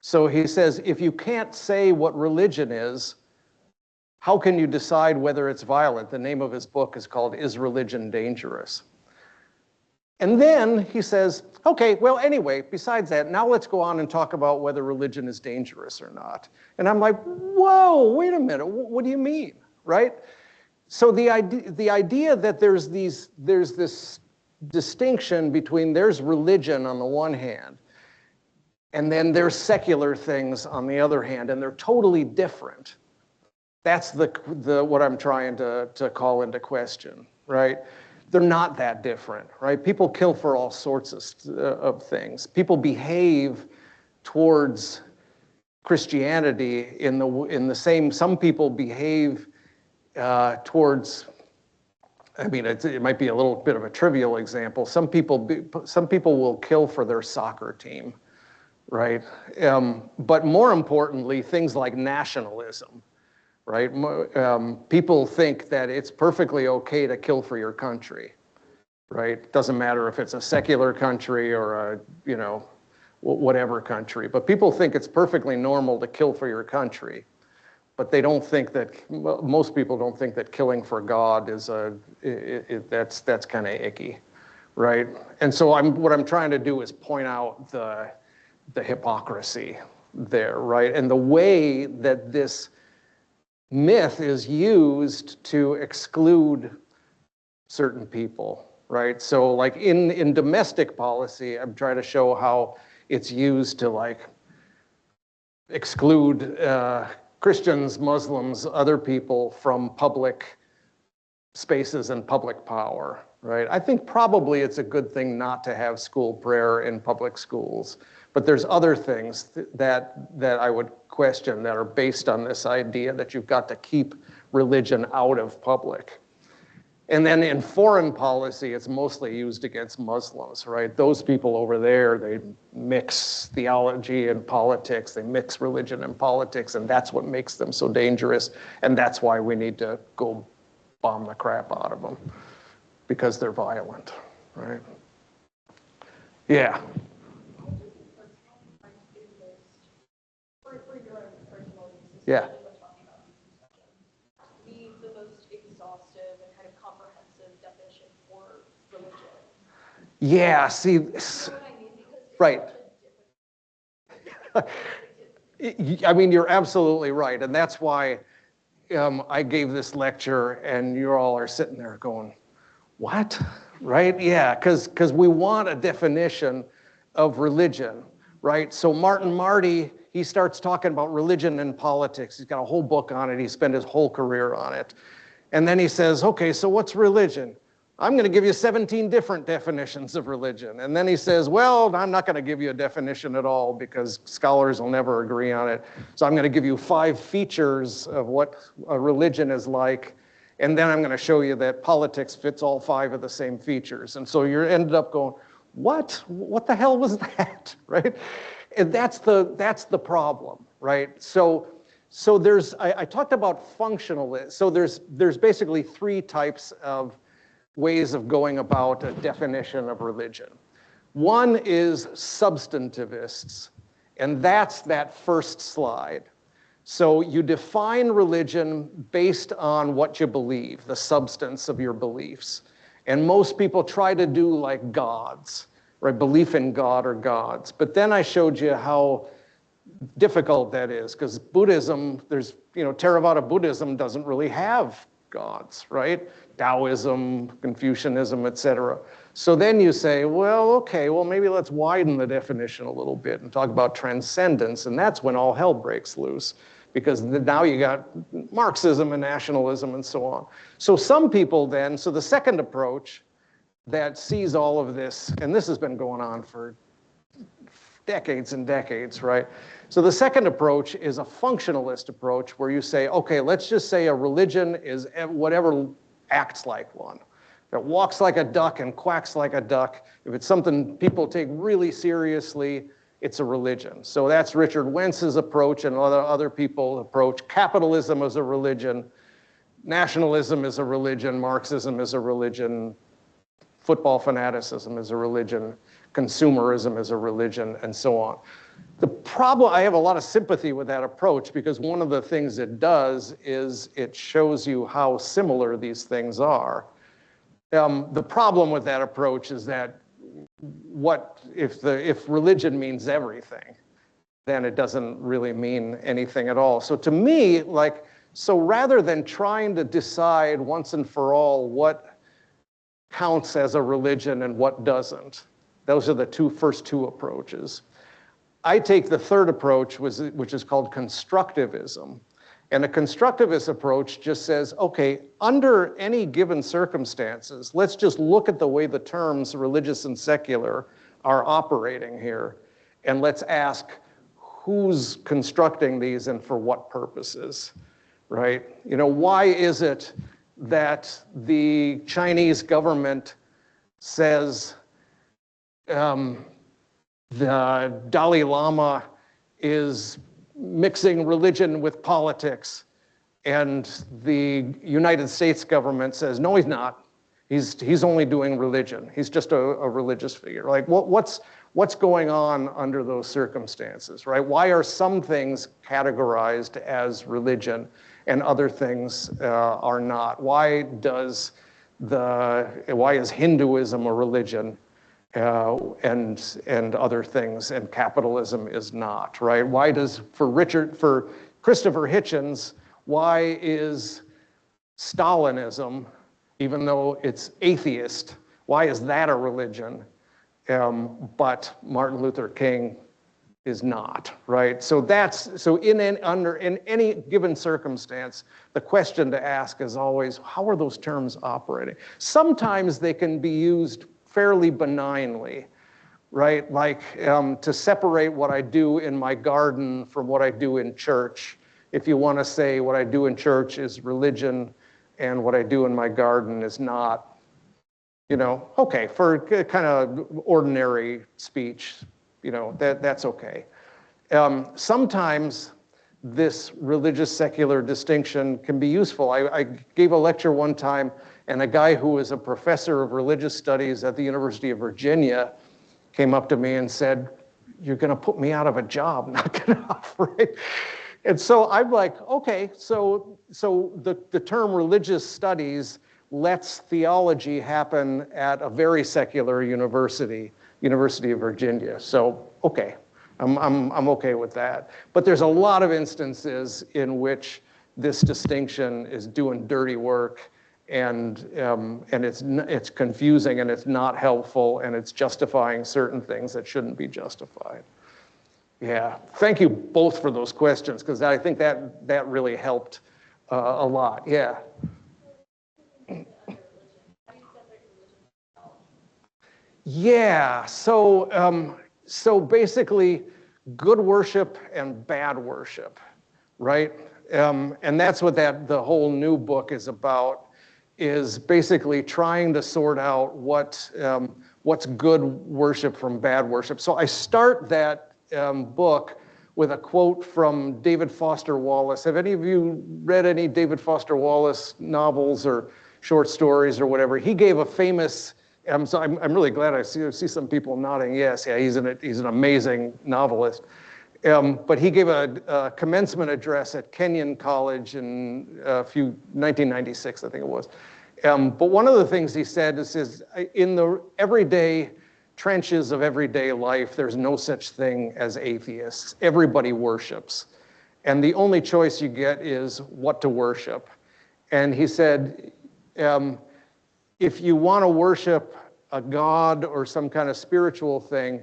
So he says, if you can't say what religion is, how can you decide whether it's violent? The name of his book is called Is Religion Dangerous? And then he says, okay, well, anyway, besides that, now let's go on and talk about whether religion is dangerous or not. And I'm like, whoa, wait a minute, what do you mean, right? So the idea that there's this distinction between there's religion on the one hand, and then there's secular things on the other hand, and they're totally different. That's what I'm trying to call into question, right? They're not that different, right? People kill for all sorts of things. People behave towards Christianity in the same. Some people behave towards. I mean, it might be a little bit of a trivial example. Some people will kill for their soccer team, right? But more importantly, things like nationalism. Right? People think that it's perfectly okay to kill for your country, right? Doesn't matter if it's a secular country or a, you know, whatever country, but people think it's perfectly normal to kill for your country, but they don't think that, most people don't think that killing for God is that's kind of icky, right? And so what I'm trying to do is point out the hypocrisy there, right? And the way that this myth is used to exclude certain people, right? So like in domestic policy, I'm trying to show how it's used to like exclude Christians, Muslims, other people from public spaces and public power, right? I think probably it's a good thing not to have school prayer in public schools, but there's other things that I would question that are based on this idea that you've got to keep religion out of public. And then in foreign policy, it's mostly used against Muslims, right? Those people over there, they mix theology and politics, they mix religion and politics, and that's what makes them so dangerous. And that's why we need to go bomb the crap out of them, because they're violent, right? Yeah. Yeah. The most exhaustive and kind of comprehensive definition for religion. Yeah, see, You know what I mean? Right. I mean, you're absolutely right. And that's why I gave this lecture and you all are sitting there going, what? Right? Yeah, because we want a definition of religion, right? So Martin Marty, he starts talking about religion and politics. He's got a whole book on it. He spent his whole career on it. And then he says, okay, so what's religion? I'm going to give you 17 different definitions of religion. And then he says, well, I'm not going to give you a definition at all because scholars will never agree on it. So I'm going to give you 5 features of what a religion is like. And then I'm going to show you that politics fits all 5 of the same features. And so you're ended up going, what? What the hell was that, right? And that's the problem, right? So there's, I talked about functionalist. So there's basically 3 types of ways of going about a definition of religion. One is substantivists, and that's that first slide. So you define religion based on what you believe, the substance of your beliefs. And most people try to do like gods, right? Belief in God or gods. But then I showed you how difficult that is, because Buddhism, there's, Theravada Buddhism doesn't really have gods, right? Taoism, Confucianism, etc. So then you say, well, okay, well, maybe let's widen the definition a little bit and talk about transcendence, and that's when all hell breaks loose, because now you got Marxism and nationalism and so on. So some people then, so the second approach that sees all of this, and this has been going on for decades and decades, right? So the second approach is a functionalist approach where you say, okay, let's just say a religion is whatever acts like one. If it walks like a duck and quacks like a duck, if it's something people take really seriously, it's a religion. So that's Richard Wentz's approach and other people approach. Capitalism is a religion. Nationalism is a religion. Marxism is a religion. Football fanaticism is a religion. Consumerism is a religion, and so on. The problem, I have a lot of sympathy with that approach, because one of the things it does is it shows you how similar these things are. The problem with that approach is that if religion means everything, then it doesn't really mean anything at all. So to me, so rather than trying to decide once and for all what counts as a religion and what doesn't, those are the first two approaches. I take the third approach, which is called constructivism. And a constructivist approach just says, okay, under any given circumstances, let's just look at the way the terms religious and secular are operating here. And let's ask who's constructing these and for what purposes, right? Why is it that the Chinese government says the Dalai Lama is mixing religion with politics, and the United States government says, no, he's not. He's only doing religion. He's just a religious figure. Like, what's going on under those circumstances, right? Why are some things categorized as religion and other things are not? Why is Hinduism a religion? And other things, and capitalism is not, right? Why does, for Christopher Hitchens, why is Stalinism, even though it's atheist, why is that a religion? But Martin Luther King is not, right? So in any given circumstance, the question to ask is always, how are those terms operating? Sometimes they can be used fairly benignly, right? Like to separate what I do in my garden from what I do in church. If you want to say what I do in church is religion and what I do in my garden is not, okay, for kind of ordinary speech, that's okay. Sometimes this religious secular distinction can be useful. I gave a lecture one time, and a guy who was a professor of religious studies at the University of Virginia came up to me and said, you're going to put me out of a job, knock it off, right? And so I'm like, okay, so the term religious studies lets theology happen at a very secular university, University of Virginia. So, okay, I'm okay with that. But there's a lot of instances in which this distinction is doing dirty work, and it's confusing, and it's not helpful, and it's justifying certain things that shouldn't be justified. Yeah, thank you both for those questions, because I think that really helped a lot. Yeah. Yeah. So basically, good worship and bad worship, right? And that's what the whole new book is about, is basically trying to sort out what's good worship from bad worship. So I start that book with a quote from David Foster Wallace. Have any of you read any David Foster Wallace novels or short stories or whatever? He gave a famous, so I'm really glad I see some people nodding yes. Yeah, he's an amazing novelist. But he gave a commencement address at Kenyon College in 1996, I think it was. But one of the things he said is in the everyday trenches of everyday life, there's no such thing as atheists. Everybody worships. And the only choice you get is what to worship. And he said, if you want to worship a god or some kind of spiritual thing,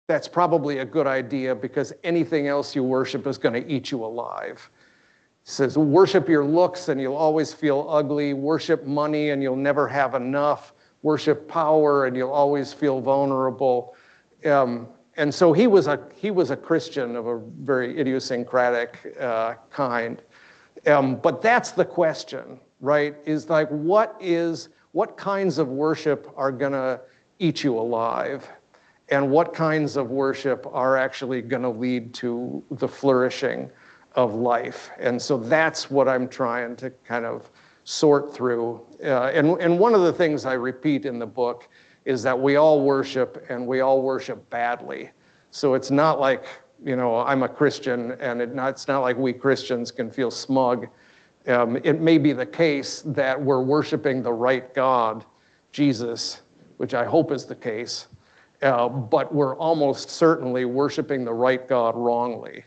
that's probably a good idea, because anything else you worship is going to eat you alive. He says, worship your looks and you'll always feel ugly. Worship money and you'll never have enough. Worship power and you'll always feel vulnerable. And so he was a Christian of a very idiosyncratic kind. But that's the question, right? Is like, what kinds of worship are going to eat you alive? And what kinds of worship are actually going to lead to the flourishing of life? And so that's what I'm trying to kind of sort through. And one of the things I repeat in the book is that we all worship, and we all worship badly. So it's not like, I'm a Christian, and it's not like we Christians can feel smug. It may be the case that we're worshiping the right God, Jesus, which I hope is the case. But we're almost certainly worshiping the right God wrongly.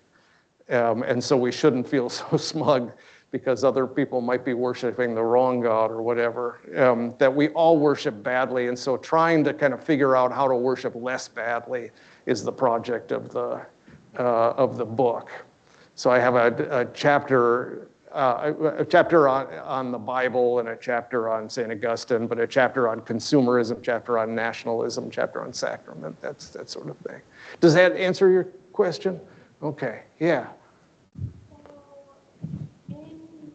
And so we shouldn't feel so smug because other people might be worshiping the wrong God or whatever, that we all worship badly. And so trying to kind of figure out how to worship less badly is the project of the book. So I have a chapter on the Bible, and a chapter on St. Augustine, but a chapter on consumerism, chapter on nationalism, chapter on sacrament, that sort of thing. Does that answer your question? Okay, yeah. So in Christianity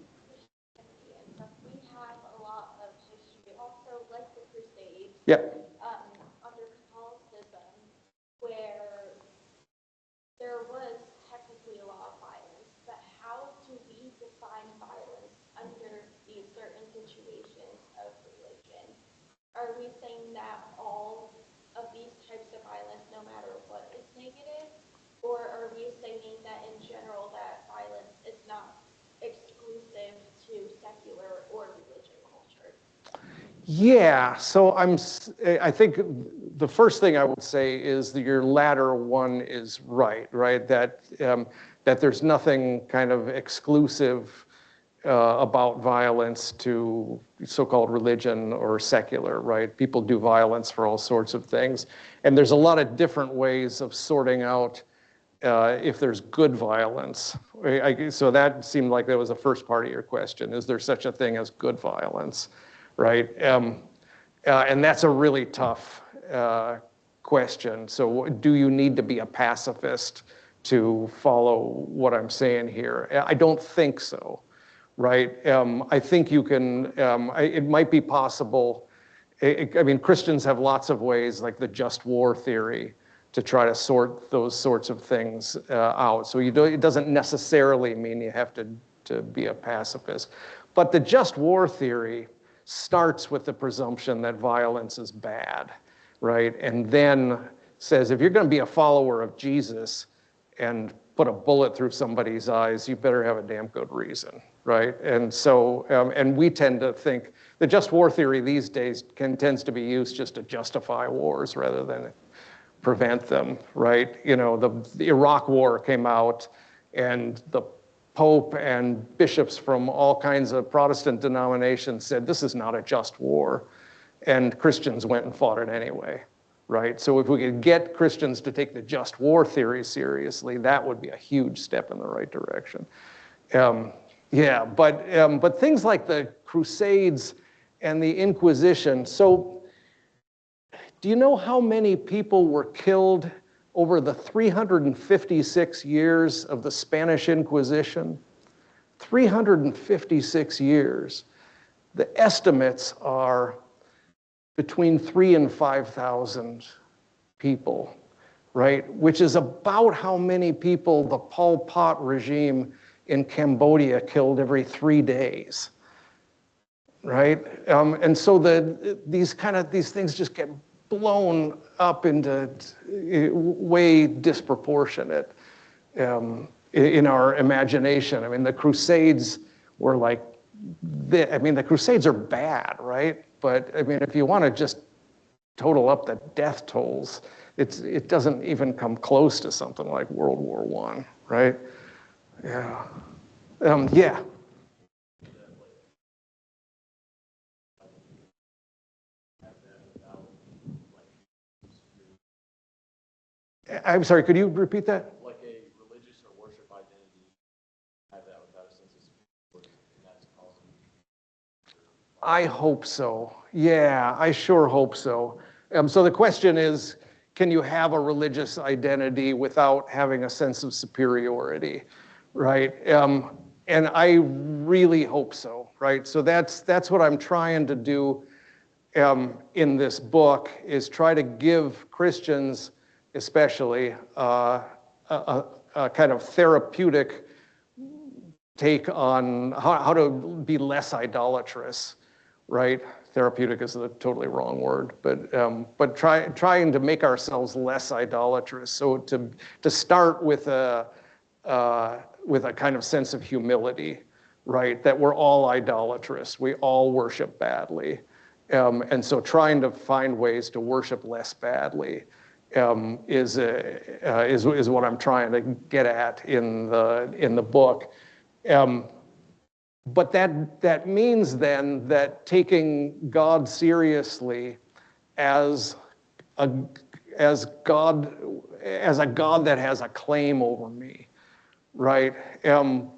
and stuff, we have a lot of history, also like the Crusades. Yep. Under Catholicism, where there was technically a lot of violence, but how do we define violence under these certain situations of religion? Are we saying that all of these types of violence, no matter what, is negative? Or are we saying that in general that violence is not exclusive to secular or religious culture? Yeah, so I think the first thing I would say is that your latter one is right? That there's nothing kind of exclusive about violence to so-called religion or secular, right? People do violence for all sorts of things. And there's a lot of different ways of sorting out if there's good violence. So that seemed like that was the first part of your question. Is there such a thing as good violence, right? And that's a really tough question. So do you need to be a pacifist to follow what I'm saying here? I don't think so, right? I think you can, it might be possible. I mean, Christians have lots of ways, like the just war theory, to try to sort those sorts of things out. So it doesn't necessarily mean you have to be a pacifist. But the just war theory starts with the presumption that violence is bad, right? And then says, if you're going to be a follower of Jesus and put a bullet through somebody's eyes, you better have a damn good reason, right? And so, and we tend to think the just war theory these days tends to be used just to justify wars rather than prevent them, right? The Iraq War came out, and the Pope and bishops from all kinds of Protestant denominations said, this is not a just war. And Christians went and fought it anyway, right? So if we could get Christians to take the just war theory seriously, that would be a huge step in the right direction. But things like the Crusades and the Inquisition. So do you know how many people were killed over the 356 years of the Spanish Inquisition, 356 years, the estimates are between 3,000 and 5,000 people, right? Which is about how many people the Pol Pot regime in Cambodia killed every 3 days, right? And so these things just get blown up into way disproportionate in our imagination. I mean, the Crusades were like, the Crusades are bad, right? But I mean, if you want to just total up the death tolls, it doesn't even come close to something like World War I, right? Yeah. Yeah. I'm sorry, could you repeat that? Like a religious or worship identity, have that without a sense of security, and that's causing. I hope so. Yeah, I sure hope so. So the question is, can you have a religious identity without having a sense of superiority, right? And I really hope so, right? So that's what I'm trying to do in this book, is try to give Christians, especially, a kind of therapeutic take on how to be less idolatrous, right? Therapeutic is the totally wrong word, but trying to make ourselves less idolatrous. So to start with a kind of sense of humility, right? That we're all idolatrous, we all worship badly, and so trying to find ways to worship less badly is what I'm trying to get at in the book. But that means then that taking God seriously as a God that has a claim over me, right? And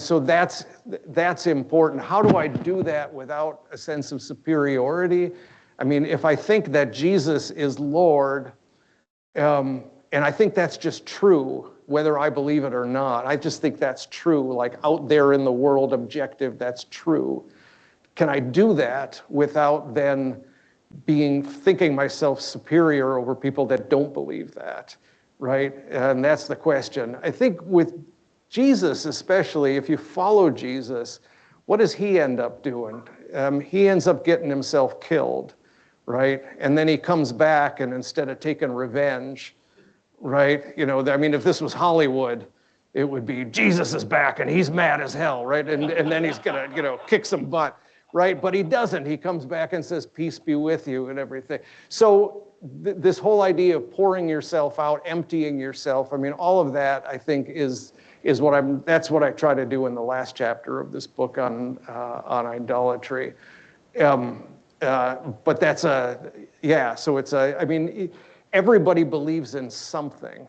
so that's important. How do I do that without a sense of superiority? I mean, if I think that Jesus is Lord, and I think that's just true, whether I believe it or not. I just think that's true, like out there in the world, objective, that's true. Can I do that without then thinking myself superior over people that don't believe that, right? And that's the question. I think with Jesus especially, if you follow Jesus, what does he end up doing? He ends up getting himself killed, right? And then he comes back, and instead of taking revenge, right? You know, I mean, if this was Hollywood, it would be Jesus is back and he's mad as hell, right? And then he's gonna, kick some butt, right? But he doesn't. He comes back and says, peace be with you and everything. So this whole idea of pouring yourself out, emptying yourself, I mean, all of that, I think, is that's what I try to do in the last chapter of this book on idolatry. But that's so it's I mean, everybody believes in something,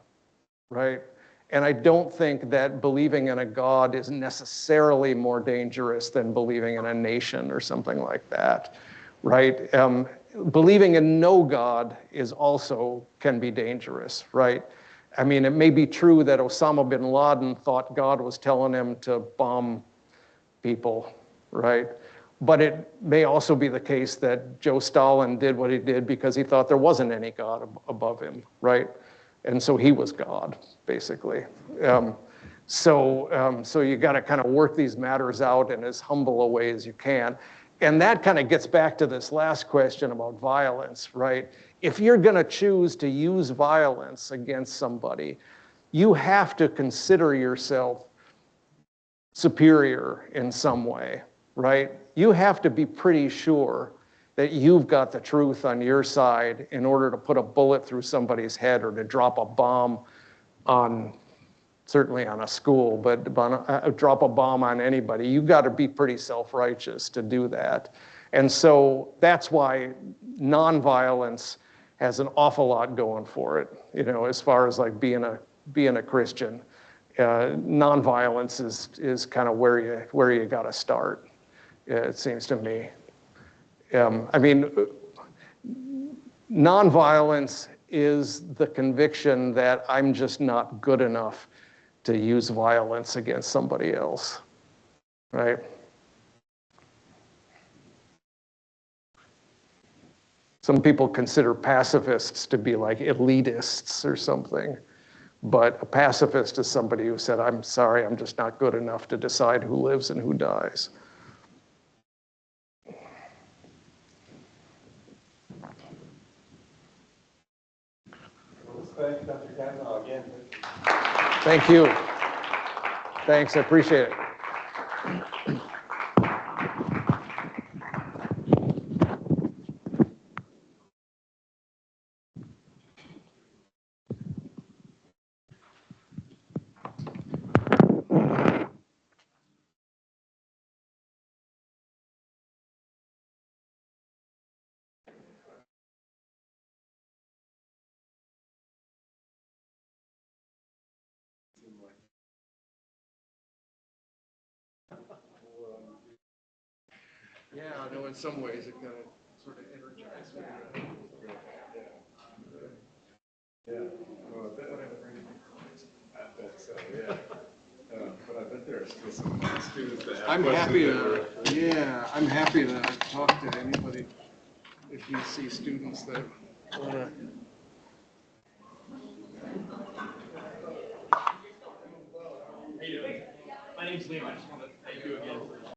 right? And I don't think that believing in a God is necessarily more dangerous than believing in a nation or something like that, right? Believing in no God can be dangerous, right? I mean, it may be true that Osama bin Laden thought God was telling him to bomb people, right? But it may also be the case that Joe Stalin did what he did because he thought there wasn't any God above him, right? And so he was God, basically. So you got to kind of work these matters out in as humble a way as you can. And that kind of gets back to this last question about violence, right? If you're going to choose to use violence against somebody, you have to consider yourself superior in some way, right? You have to be pretty sure that you've got the truth on your side in order to put a bullet through somebody's head or to drop a bomb certainly on a school, but drop a bomb on anybody. You've got to be pretty self-righteous to do that. And so that's why nonviolence has an awful lot going for it, as far as like being a Christian. Nonviolence is kind of where you got to start. It seems to me. I mean, nonviolence is the conviction that I'm just not good enough to use violence against somebody else, right? Some people consider pacifists to be like elitists or something, but a pacifist is somebody who said, I'm sorry, I'm just not good enough to decide who lives and who dies. Thank Dr. Cavanaugh again. Thank you. Thanks, I appreciate it. Yeah, I know in some ways it kind of sort of energized me. Yeah. Well, I bet so, yeah. But I bet there are still some students that have I'm questions. happy to talk to anybody if you see students that want to. My name's Leon.